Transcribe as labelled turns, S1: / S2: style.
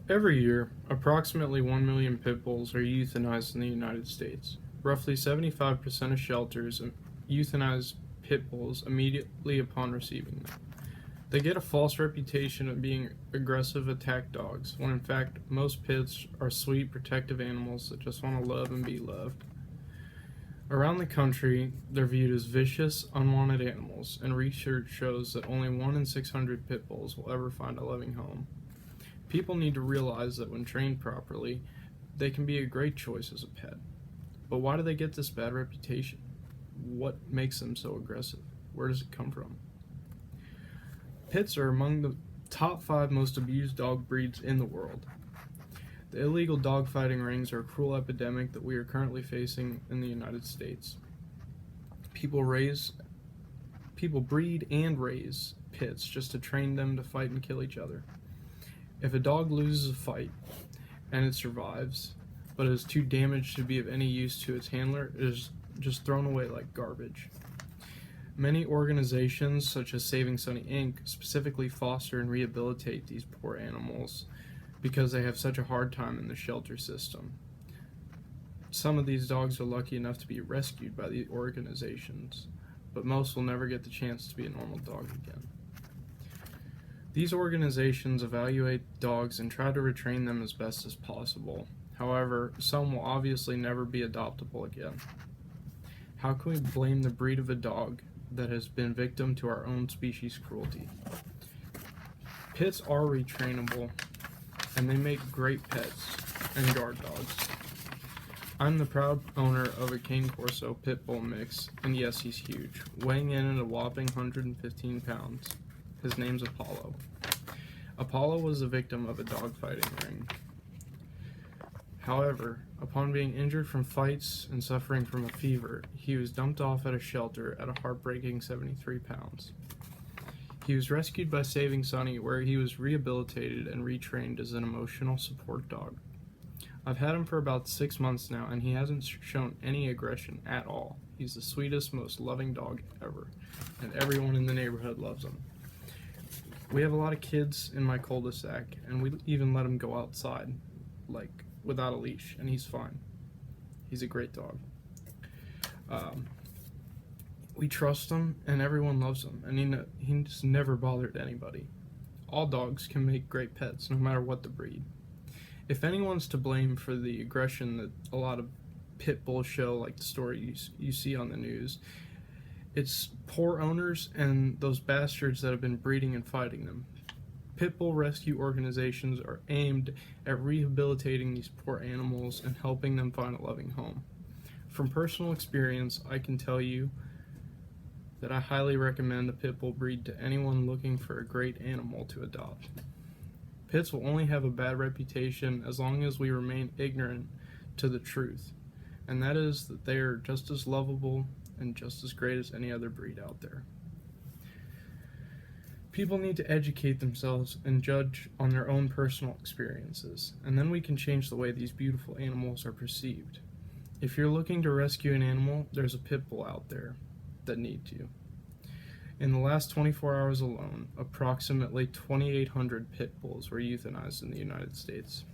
S1: Every year, approximately 1 million pit bulls are euthanized in the United States. Roughly 75% of shelters euthanize pit bulls immediately upon receiving them. They get a false reputation of being aggressive attack dogs, when in fact most pits are sweet, protective animals that just want to love and be loved. Around the country, they're viewed as vicious, unwanted animals, and research shows that only 1 in 600 pit bulls will ever find a loving home. People need to realize that when trained properly, they can be a great choice as a pet. But why do they get this bad reputation? What makes them so aggressive? Where does it come from? Pits are among the top 5 most abused dog breeds in the world. The illegal dogfighting rings are a cruel epidemic that we are currently facing in the United States. People breed and raise pits just to train them to fight and kill each other. If a dog loses a fight and it survives, but is too damaged to be of any use to its handler, it is just thrown away like garbage. Many organizations, such as Saving Sunny Inc., specifically foster and rehabilitate these poor animals because they have such a hard time in the shelter system. Some of these dogs are lucky enough to be rescued by the organizations, but most will never get the chance to be a normal dog again. These organizations evaluate dogs and try to retrain them as best as possible. However, some will obviously never be adoptable again. How can we blame the breed of a dog that has been victim to our own species' cruelty? Pits are retrainable, and they make great pets and guard dogs. I'm the proud owner of a Cane Corso Pit Bull mix, and yes, he's huge, weighing in at a whopping 115 pounds. His name's Apollo. Apollo was a victim of a dogfighting ring. However, upon being injured from fights and suffering from a fever, he was dumped off at a shelter at a heartbreaking 73 pounds. He was rescued by Saving Sunny, where he was rehabilitated and retrained as an emotional support dog. I've had him for about 6 months now, and he hasn't shown any aggression at all. He's the sweetest, most loving dog ever, and everyone in the neighborhood loves him. We have a lot of kids in my cul-de-sac, and we even let him go outside, without a leash, and he's fine. He's a great dog. We trust him, and everyone loves him, and he's never bothered anybody. All dogs can make great pets, no matter what the breed. If anyone's to blame for the aggression that a lot of pit bulls show, like the story you see on the news, it's poor owners and those bastards that have been breeding and fighting them. Pit bull rescue organizations are aimed at rehabilitating these poor animals and helping them find a loving home. From personal experience, I can tell you that I highly recommend a pit bull breed to anyone looking for a great animal to adopt. Pits will only have a bad reputation as long as we remain ignorant to the truth, and that is that they are just as lovable and just as great as any other breed out there. People need to educate themselves and judge on their own personal experiences, and then we can change the way these beautiful animals are perceived. If you're looking to rescue an animal, there's a pit bull out there that needs you. In the last 24 hours alone, approximately 2,800 pit bulls were euthanized in the United States.